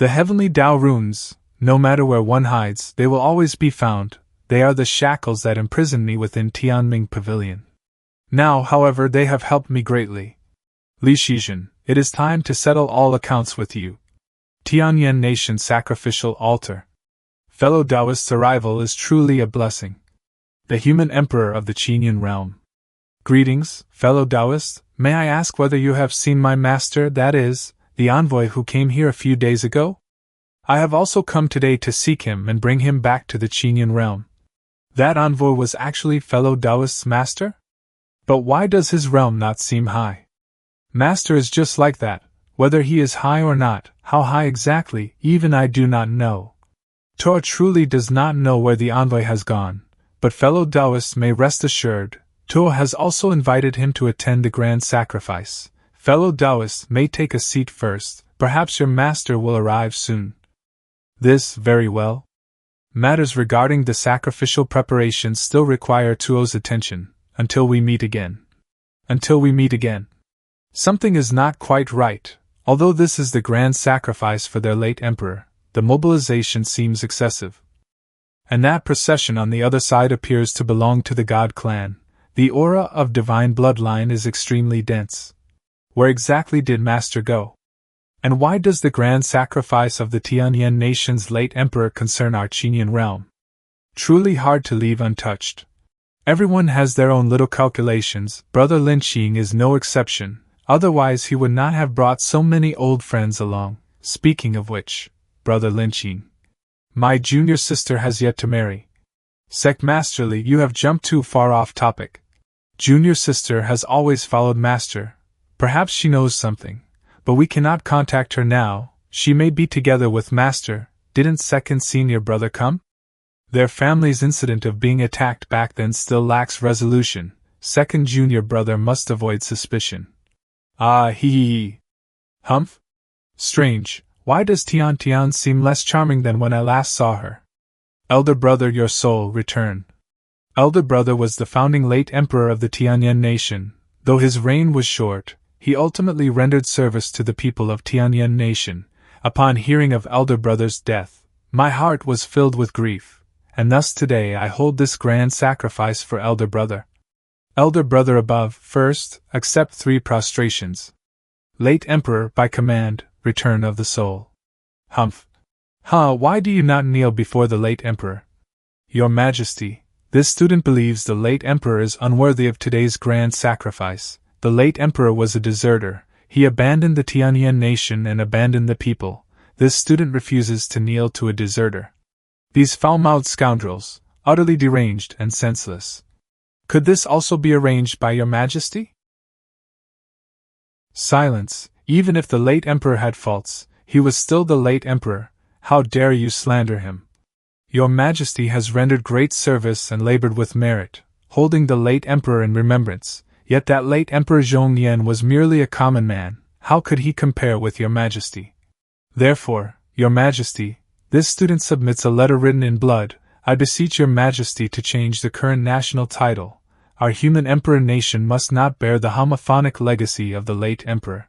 The heavenly Tao runes, no matter where one hides, they will always be found. They are the shackles that imprison me within Tianming Pavilion. Now, however, they have helped me greatly. Li Shizhen, it is time to settle all accounts with you. Tianyan Nation Sacrificial Altar. Fellow Taoist's arrival is truly a blessing. The human emperor of the Qinyan realm. Greetings, fellow Taoist. May I ask whether you have seen my master, that is, the envoy who came here a few days ago? I have also come today to seek him and bring him back to the Qinyan realm. That envoy was actually fellow Taoist's master? But why does his realm not seem high? Master is just like that, whether he is high or not, how high exactly, even I do not know. Toa truly does not know where the envoy has gone, but fellow Taoists may rest assured, Toa has also invited him to attend the grand sacrifice. Fellow Taoists may take a seat first, perhaps your master will arrive soon. This, very well. Matters regarding the sacrificial preparations still require Tuo's attention, until we meet again. Until we meet again. Something is not quite right. Although this is the grand sacrifice for their late emperor, the mobilization seems excessive. And that procession on the other side appears to belong to the God clan. The aura of divine bloodline is extremely dense. Where exactly did Master go? And why does the grand sacrifice of the Tianyan nation's late emperor concern our Qinyan realm? Truly hard to leave untouched. Everyone has their own little calculations. Brother Lin Qing is no exception, otherwise he would not have brought so many old friends along. Speaking of which, Brother Lin Qing, my junior sister has yet to marry. Sect Masterly, you have jumped too far off topic. Junior sister has always followed Master. Perhaps she knows something, but we cannot contact her now. She may be together with Master. Didn't second senior brother come? Their family's incident of being attacked back then still lacks resolution. Second junior brother must avoid suspicion. Ah, hee. Humph? Strange, why does Tian Tian seem less charming than when I last saw her? Elder brother, your soul, return. Elder brother was the founding late emperor of the Tianyan nation. Though his reign was short, he ultimately rendered service to the people of Tianyan nation. Upon hearing of elder brother's death, my heart was filled with grief, and thus today I hold this grand sacrifice for elder brother. Elder brother above, first, accept 3 prostrations. Late emperor, by command, return of the soul. Humph. Why do you not kneel before the late emperor? Your Majesty, this student believes the late emperor is unworthy of today's grand sacrifice. The late emperor was a deserter. He abandoned the Tianyan nation and abandoned the people. This student refuses to kneel to a deserter. These foul-mouthed scoundrels, utterly deranged and senseless. Could this also be arranged by your Majesty? Silence. Even if the late emperor had faults, he was still the late emperor. How dare you slander him? Your Majesty has rendered great service and labored with merit, holding the late emperor in remembrance. Yet that late Emperor Zhongyan was merely a common man. How could he compare with your Majesty? Therefore, your Majesty, this student submits a letter written in blood. I beseech your Majesty to change the current national title. Our human emperor nation must not bear the homophonic legacy of the late emperor,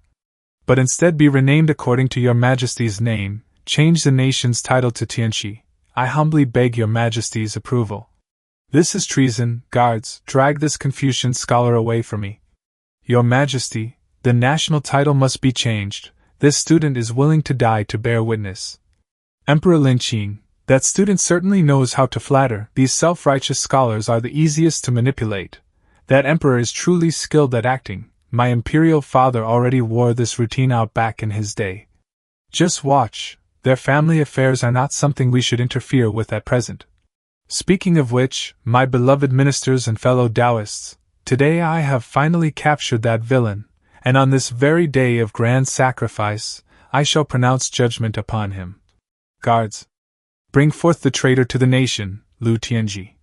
but instead be renamed according to your Majesty's name. Change the nation's title to Tianqi. I humbly beg your Majesty's approval. This is treason. Guards, drag this Confucian scholar away from me. Your Majesty, the national title must be changed. This student is willing to die to bear witness. Emperor Lin Qing, that student certainly knows how to flatter. These self-righteous scholars are the easiest to manipulate. That emperor is truly skilled at acting. My imperial father already wore this routine out back in his day. Just watch. Their family affairs are not something we should interfere with at present. Speaking of which, my beloved ministers and fellow Taoists, today I have finally captured that villain, and on this very day of grand sacrifice, I shall pronounce judgment upon him. Guards, bring forth the traitor to the nation, Lu Tianji.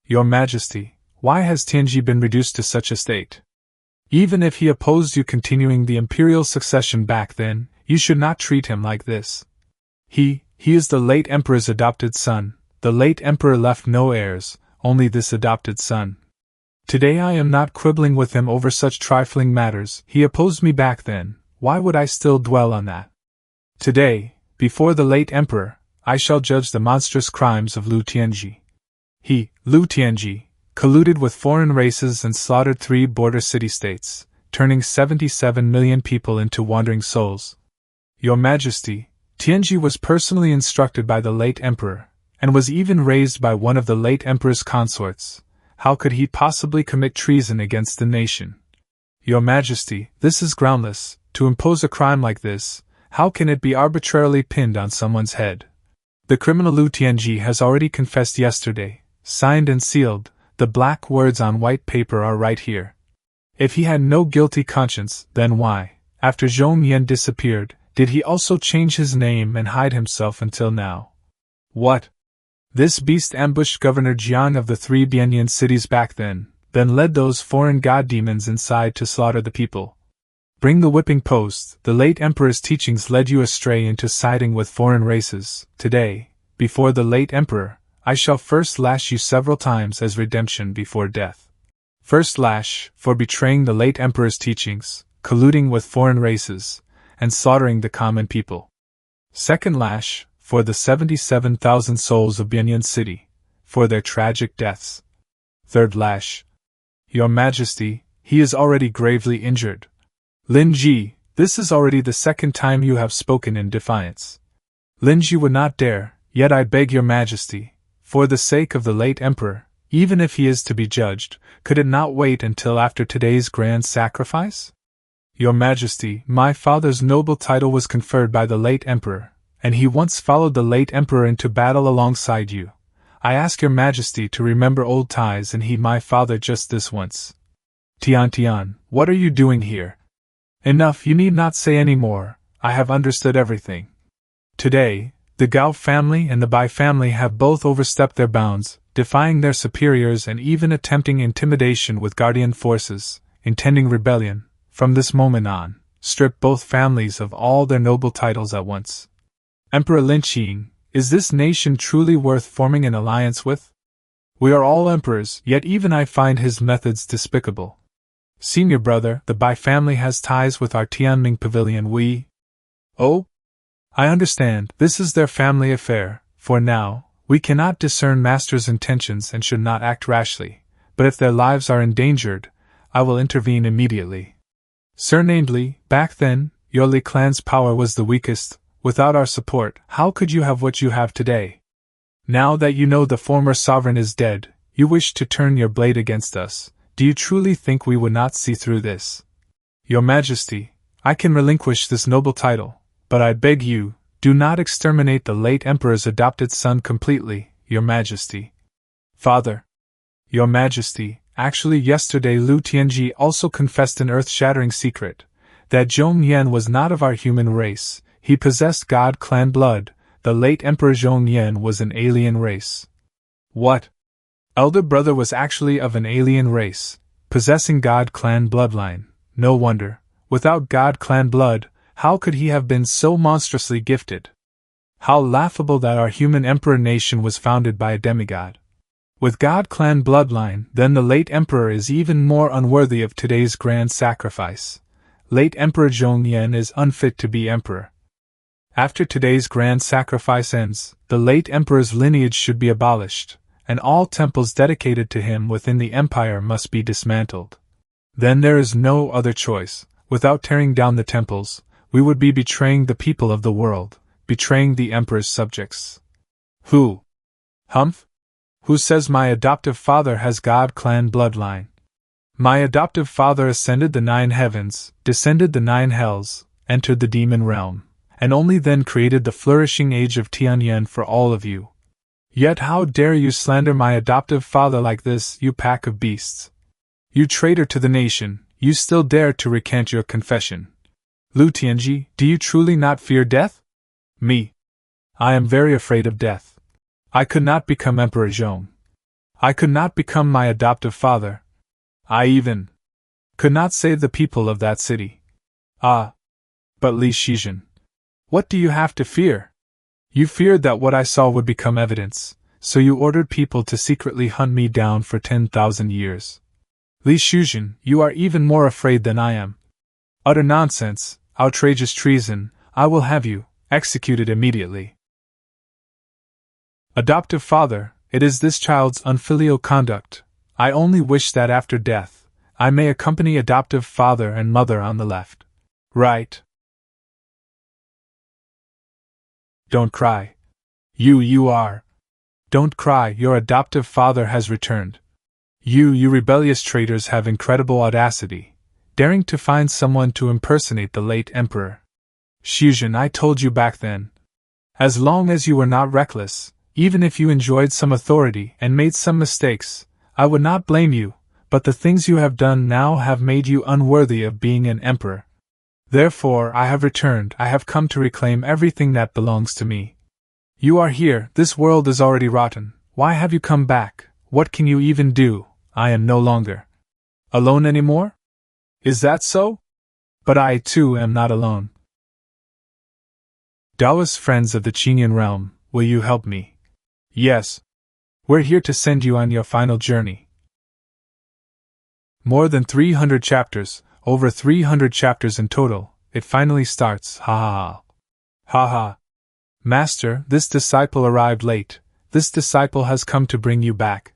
Your Majesty, why has Tianji been reduced to such a state? Even if he opposed you continuing the imperial succession back then, you should not treat him like this. He is the late emperor's adopted son. The late emperor left no heirs, only this adopted son. Today I am not quibbling with him over such trifling matters. He opposed me back then. Why would I still dwell on that? Today, before the late emperor, I shall judge the monstrous crimes of Lu Tianji. He, Lu Tianji, colluded with foreign races and slaughtered 3 border city-states, turning 77 million people into wandering souls. Your Majesty, Tianji was personally instructed by the late emperor, and was even raised by one of the late emperor's consorts. How could he possibly commit treason against the nation? Your Majesty, this is groundless. To impose a crime like this, how can it be arbitrarily pinned on someone's head? The criminal Lu Tianji has already confessed yesterday, signed and sealed. The black words on white paper are right here. If he had no guilty conscience, then why, after Zhong Yan disappeared, did he also change his name and hide himself until now? What? This beast ambushed Governor Jiang of the 3 Bianyan cities back then led those foreign god demons inside to slaughter the people. Bring the whipping post. The late emperor's teachings led you astray into siding with foreign races. Today, before the late emperor, I shall first lash you several times as redemption before death. First lash, for betraying the late emperor's teachings, colluding with foreign races, and slaughtering the common people. Second lash, for the 77,000 souls of Bianyan City, for their tragic deaths. Third lash. Your Majesty, he is already gravely injured. Lin Ji, this is already the 2nd time you have spoken in defiance. Lin Ji would not dare, yet I beg your Majesty, for the sake of the late emperor, even if he is to be judged, could it not wait until after today's grand sacrifice? Your Majesty, my father's noble title was conferred by the late emperor, and he once followed the late emperor into battle alongside you. I ask your Majesty to remember old ties and heed my father just this once. Tian, what are you doing here? Enough, you need not say any more. I have understood everything. Today, the Gao family and the Bai family have both overstepped their bounds, defying their superiors and even attempting intimidation with guardian forces, intending rebellion. From this moment on, strip both families of all their noble titles at once. Emperor Lin Qing, is this nation truly worth forming an alliance with? We are all emperors, yet even I find his methods despicable. Senior brother, the Bai family has ties with our Tianming pavilion. Oh? I understand, this is their family affair. For now, we cannot discern master's intentions and should not act rashly, but if their lives are endangered, I will intervene immediately. Sir Namely, back then, your Li clan's power was the weakest. Without our support, how could you have what you have today? Now that you know the former sovereign is dead, you wish to turn your blade against us. Do you truly think we would not see through this? Your Majesty, I can relinquish this noble title, but I beg you, do not exterminate the late emperor's adopted son completely, Your Majesty. Father. Your Majesty, actually yesterday Lu Tianji also confessed an earth-shattering secret, that Zhong Yan was not of our human race. He possessed God clan blood. The late Emperor Zhong Yan was an alien race. What? Elder brother was actually of an alien race, possessing God clan bloodline. No wonder. Without God clan blood, how could he have been so monstrously gifted? How laughable that our human emperor nation was founded by a demigod. With God clan bloodline, then the late emperor is even more unworthy of today's grand sacrifice. Late Emperor Zhong Yan is unfit to be emperor. After today's grand sacrifice ends, the late emperor's lineage should be abolished, and all temples dedicated to him within the empire must be dismantled. Then there is no other choice. Without tearing down the temples, we would be betraying the people of the world, betraying the emperor's subjects. Who? Humph? Who says my adoptive father has God clan bloodline? My adoptive father ascended the 9 heavens, descended the 9 hells, entered the demon realm, and only then created the flourishing age of Tianyan for all of you. Yet how dare you slander my adoptive father like this, you pack of beasts? You traitor to the nation, you still dare to recant your confession. Lu Tianji, do you truly not fear death? Me. I am very afraid of death. I could not become Emperor Zhong. I could not become my adoptive father. I even could not save the people of that city. Ah. But Li Shizhen, what do you have to fear? You feared that what I saw would become evidence, so you ordered people to secretly hunt me down for 10,000 years. Li Shizhen, you are even more afraid than I am. Utter nonsense, outrageous treason, I will have you Executed immediately. Adoptive father, it is this child's unfilial conduct. I only wish that after death, I may accompany adoptive father and mother on the left. Right. Don't cry. You are. Don't cry, your adoptive father has returned. You rebellious traitors have incredible audacity, daring to find someone to impersonate the late emperor. Shizhen, I told you back then. As long as you were not reckless, even if you enjoyed some authority and made some mistakes, I would not blame you, but the things you have done now have made you unworthy of being an emperor. Therefore, I have returned, I have come to reclaim everything that belongs to me. You are here, this world is already rotten, why have you come back, what can you even do? I am no longer alone anymore? Is that so? But I too am not alone. Taoist friends of the Qingyan realm, will you help me? Yes. We're here to send you on your final journey. More than 300 chapters, over 300 chapters in total, it finally starts, ha ha ha. Ha ha. Master, this disciple arrived late, this disciple has come to bring you back.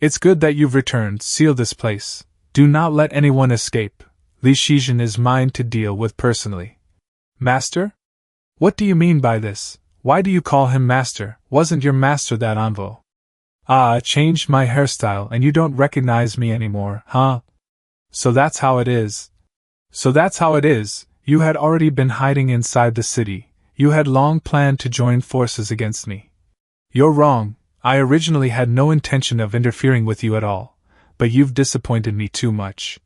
It's good that you've returned, seal this place. Do not let anyone escape. Li Shizhen is mine to deal with personally. Master? What do you mean by this? Why do you call him master? Wasn't your master that envoy? I changed my hairstyle and you don't recognize me anymore, huh? So that's how it is. So that's how it is. You had already been hiding inside the city. You had long planned to join forces against me. You're wrong. I originally had no intention of interfering with you at all, but you've disappointed me too much.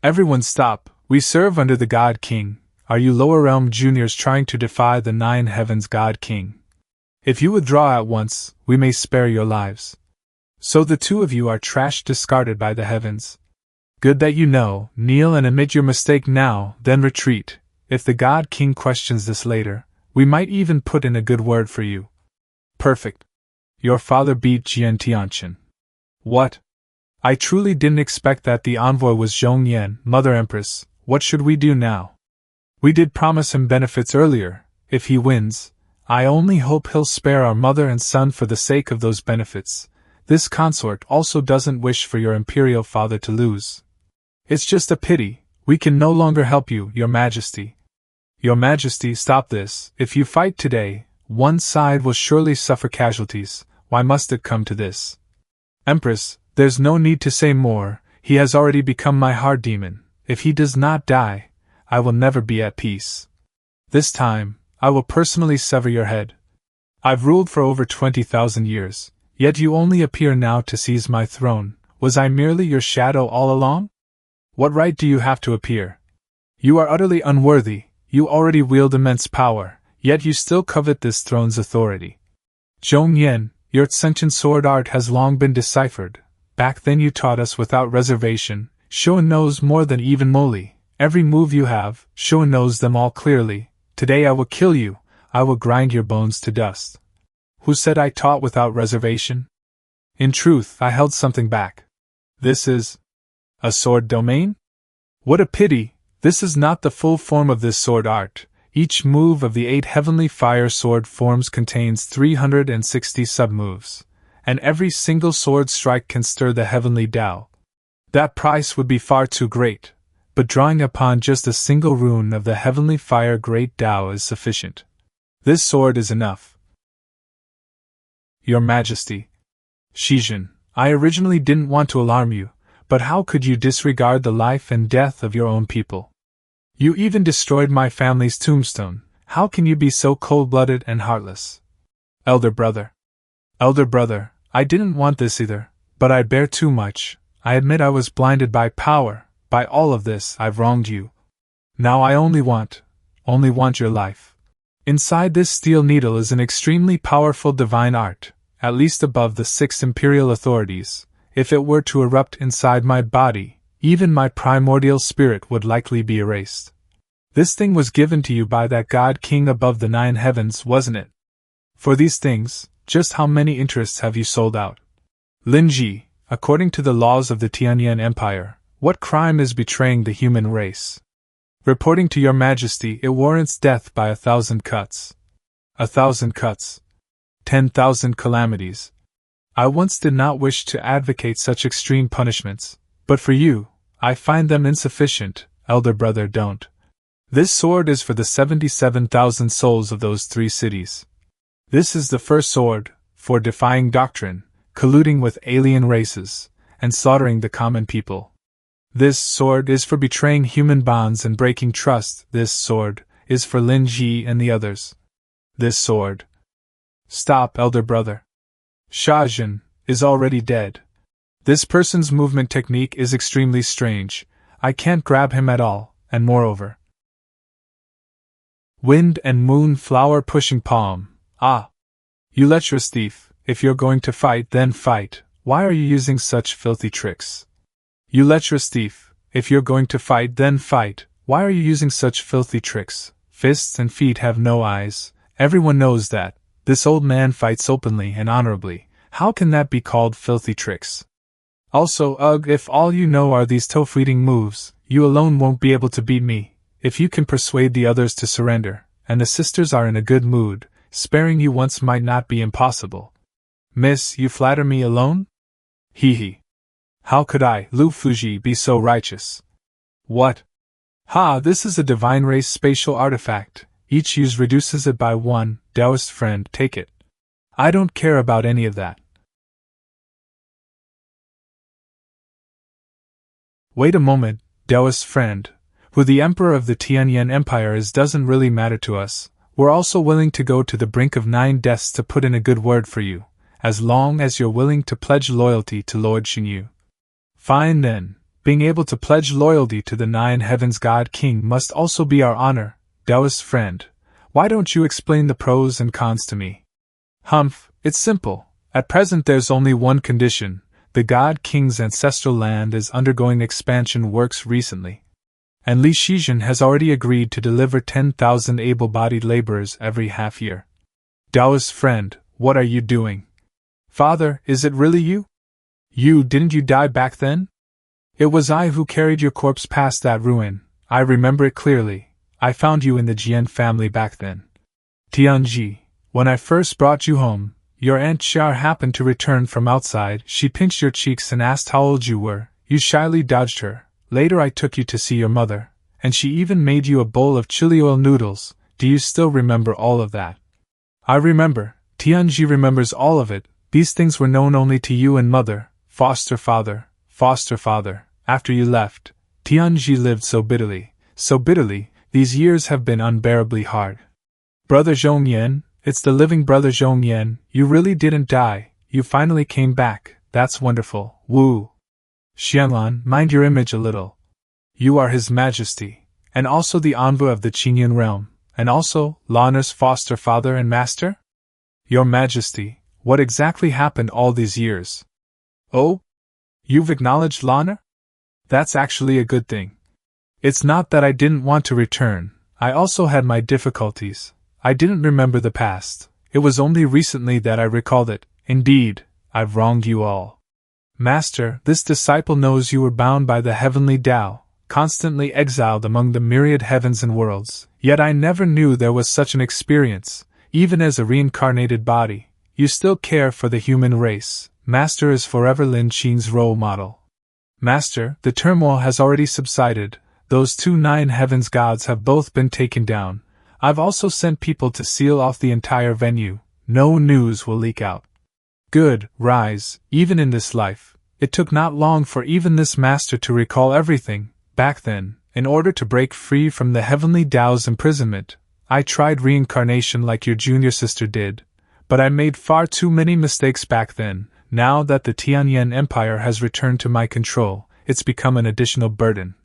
Everyone stop, we serve under the God King. Are you lower realm juniors trying to defy the 9 heavens God King? If you withdraw at once, we may spare your lives. So the two of you are trash discarded by the heavens. Good that you know, kneel and admit your mistake now, then retreat. If the God King questions this later, we might even put in a good word for you. Perfect. Your father beat Jian Tianqian. What? I truly didn't expect that. The envoy was Zhongyan, Mother Empress. What should we do now? We did promise him benefits earlier. If he wins, I only hope he'll spare our mother and son for the sake of those benefits. This consort also doesn't wish for your imperial father to lose. It's just a pity. We can no longer help you, Your Majesty. Your Majesty, stop this. If you fight today, one side will surely suffer casualties. Why must it come to this? Empress, there's no need to say more. He has already become my hard demon. If he does not die, I will never be at peace. This time, I will personally sever your head. I've ruled for over 20,000 years, yet you only appear now to seize my throne. Was I merely your shadow all along? What right do you have to appear? You are utterly unworthy. You already wield immense power, yet you still covet this throne's authority. Zhongyan, your Tsenshin sword art has long been deciphered. Back then you taught us without reservation. Shoun knows more than even Moli. Every move you have, Shoun knows them all clearly. Today I will kill you. I will grind your bones to dust. Who said I taught without reservation? In truth, I held something back. This is a sword domain? What a pity! This is not the full form of this sword art. Each move of the 8 heavenly fire sword forms contains 360 sub-moves, and every single sword strike can stir the heavenly Tao. That price would be far too great, but drawing upon just a single rune of the heavenly fire Great Tao is sufficient. This sword is enough. Your Majesty. Shizhen, I originally didn't want to alarm you, but how could you disregard the life and death of your own people? You even destroyed my family's tombstone. How can you be so cold-blooded and heartless? Elder brother, I didn't want this either, but I bear too much. I admit I was blinded by power. By all of this, I've wronged you. Now I only want your life. Inside this steel needle is an extremely powerful divine art, at least above the 6 imperial authorities. If it were to erupt inside my body, even my primordial spirit would likely be erased. This thing was given to you by that God King above the 9 heavens, wasn't it? For these things, just how many interests have you sold out? Linji, according to the laws of the Tianyan Empire, what crime is betraying the human race? Reporting to your Majesty, it warrants death by 1,000 cuts. 1,000 cuts. 10,000 calamities. I once did not wish to advocate such extreme punishments, but for you, I find them insufficient, elder brother don't. This sword is for the 77,000 souls of those 3 cities. This is the first sword, for defying doctrine, colluding with alien races, and slaughtering the common people. This sword is for betraying human bonds and breaking trust. This sword is for Lin Ji and the others. This sword. Stop, elder brother. Shajin is already dead. This person's movement technique is extremely strange. I can't grab him at all, and moreover. Wind and moon flower pushing palm. Ah! You lecherous thief, if you're going to fight, then fight. Why are you using such filthy tricks? You lecherous thief, if you're going to fight, then fight. Why are you using such filthy tricks? Fists and feet have no eyes. Everyone knows that. This old man fights openly and honorably. How can that be called filthy tricks? Also, if all you know are these toe-fleeting moves, you alone won't be able to beat me. If you can persuade the others to surrender, and the sisters are in a good mood, sparing you once might not be impossible. Miss, you flatter me alone? Hee hee. How could I, Lu Fuji, be so righteous? What? Ha, this is a divine race spatial artifact. Each use reduces it by 1, Taoist friend, take it. I don't care about any of that. Wait a moment, Taoist friend. Who the emperor of the Tianyan Empire is doesn't really matter to us. We're also willing to go to the brink of 9 deaths to put in a good word for you, as long as you're willing to pledge loyalty to Lord Xingyu. Fine then, being able to pledge loyalty to the 9 heavens God King must also be our honor, Taoist friend. Why don't you explain the pros and cons to me? Humph, it's simple. At present there's only one condition. The God King's ancestral land is undergoing expansion works recently. And Li Shizhen has already agreed to deliver 10,000 able-bodied laborers every half year. Taoist friend, what are you doing? Father, is it really you? Didn't you die back then? It was I who carried your corpse past that ruin. I remember it clearly. I found you in the Jian family back then. Tianji, when I first brought you home, your Aunt Xiar happened to return from outside. She pinched your cheeks and asked how old you were. You shyly dodged her. Later I took you to see your mother, and she even made you a bowl of chili oil noodles. Do you still remember all of that? I remember. Tianji remembers all of it. These things were known only to you and mother, foster father. After you left, Tianji lived so bitterly, these years have been unbearably hard. Brother Zhongyan, it's the living brother Zhongyan, you really didn't die, you finally came back, that's wonderful, woo. Xianlan, mind your image a little. You are His Majesty, and also the envoy of the Qingyun realm, and also, Lana's foster father and master? Your Majesty, what exactly happened all these years? Oh? You've acknowledged Lana? That's actually a good thing. It's not that I didn't want to return, I also had my difficulties. I didn't remember the past. It was only recently that I recalled it. Indeed, I've wronged you all. Master, this disciple knows you were bound by the heavenly Tao, constantly exiled among the myriad heavens and worlds, yet I never knew there was such an experience. Even as a reincarnated body, you still care for the human race. Master is forever Lin Qin's role model. Master, the turmoil has already subsided. Those 2 9 heavens gods have both been taken down. I've also sent people to seal off the entire venue. No news will leak out. Good, rise, even in this life. It took not long for even this master to recall everything. Back then, in order to break free from the heavenly Tao's imprisonment, I tried reincarnation like your junior sister did. But I made far too many mistakes back then. Now that the Tianyan Empire has returned to my control, it's become an additional burden.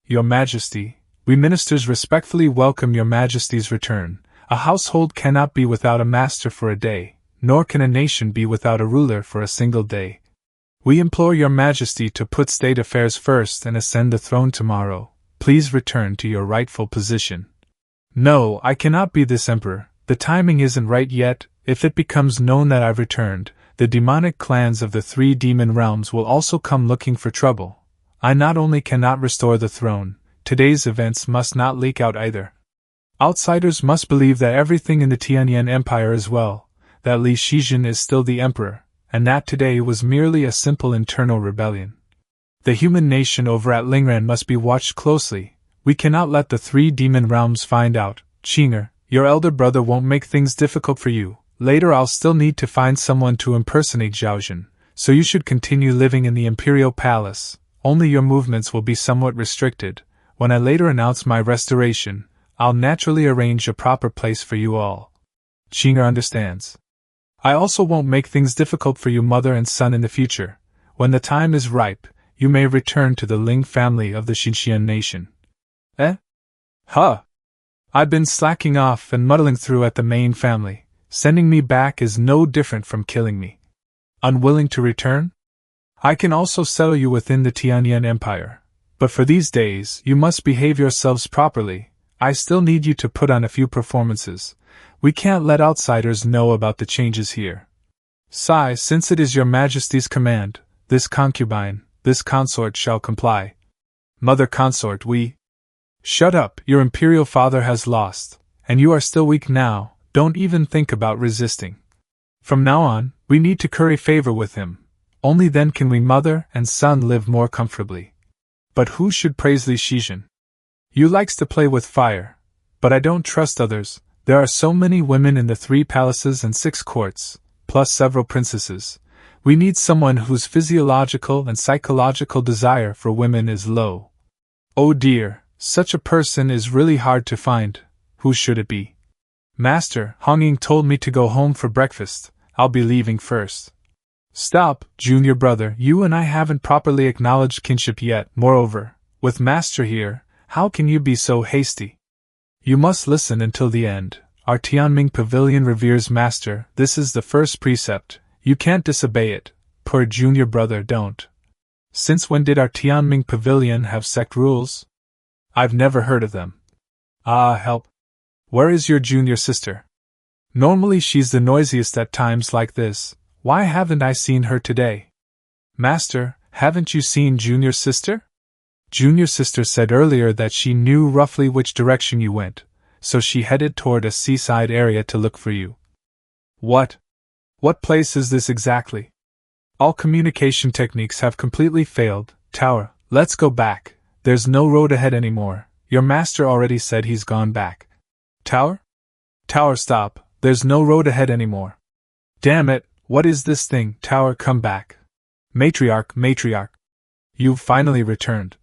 Your Majesty, we ministers respectfully welcome your Majesty's return. A household cannot be without a master for a day, nor can a nation be without a ruler for a single day. We implore your Majesty to put state affairs first and ascend the throne tomorrow. Please return to your rightful position. No, I cannot be this emperor. The timing isn't right yet. If it becomes known that I've returned, the demonic clans of the 3 demon realms will also come looking for trouble. I not only cannot restore the throne, today's events must not leak out either. Outsiders must believe that everything in the Tianyan Empire is well, that Li Shizhen is still the emperor, and that today was merely a simple internal rebellion. The human nation over at Lingran must be watched closely. We cannot let the 3 demon realms find out. Qinger, your elder brother won't make things difficult for you. Later I'll still need to find someone to impersonate Zhaojun, so you should continue living in the Imperial Palace. Only your movements will be somewhat restricted. When I later announce my restoration, I'll naturally arrange a proper place for you all. Qinger understands. I also won't make things difficult for you mother and son in the future. When the time is ripe, you may return to the Ling family of the Xinxian nation. Eh? Huh. I've been slacking off and muddling through at the main family. Sending me back is no different from killing me. Unwilling to return? I can also settle you within the Tianyan Empire. But for these days, you must behave yourselves properly. I still need you to put on a few performances. We can't let outsiders know about the changes here. Sai, since it is your majesty's command, this concubine, this consort shall comply. Mother consort, we... Shut up, your imperial father has lost, and you are still weak now, don't even think about resisting. From now on, we need to curry favor with him. Only then can we mother and son live more comfortably. But who should praise Li Shizhen? You likes to play with fire, but I don't trust others. There are so many women in the 3 palaces and 6 courts, plus several princesses. We need someone whose physiological and psychological desire for women is low. Oh dear, such a person is really hard to find. Who should it be? Master, Hongying told me to go home for breakfast. I'll be leaving first. Stop, junior brother, you and I haven't properly acknowledged kinship yet. Moreover, with Master here, how can you be so hasty? You must listen until the end. Our Tianming Pavilion reveres Master. This is the first precept. You can't disobey it. Poor junior brother, don't. Since when did our Tianming Pavilion have sect rules? I've never heard of them. Ah, help. Where is your junior sister? Normally she's the noisiest at times like this. Why haven't I seen her today? Master, haven't you seen junior sister? Junior sister said earlier that she knew roughly which direction you went, so she headed toward a seaside area to look for you. What? What place is this exactly? All communication techniques have completely failed. Tower, let's go back. There's no road ahead anymore. Your master already said he's gone back. Tower? Tower, stop. There's no road ahead anymore. Damn it, what is this thing? Tower, come back. Matriarch, matriarch. You've finally returned.